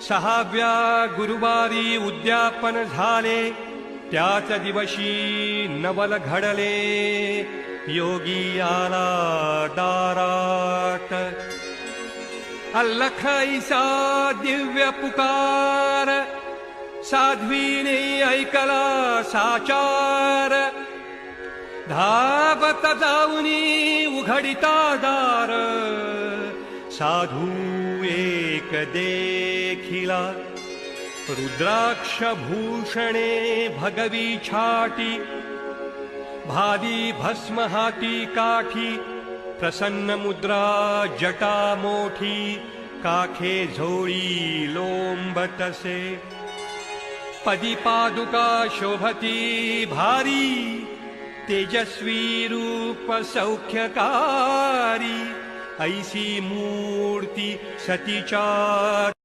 6व्या गुरुवारी उद्यापन झाले, त्याच दिवशी नवल घडले, योगी आला दारात. अल्लख ऐसा दिव्य पुकार, साध्वीने ऐकला साचार. धावत जाऊनी उघडिता दार, साधू एक देखिला. रुद्राक्ष भूषणे भगवी छाटी, भादी भस्म हाती काठी. प्रसन्न मुद्रा जटा मोठी, काखे झोळी लोंबतसे. पदी पादुका शोभती भारी, तेजस्वी रूप सौख्यकारी. ऐसी मूर्ती सतीच्या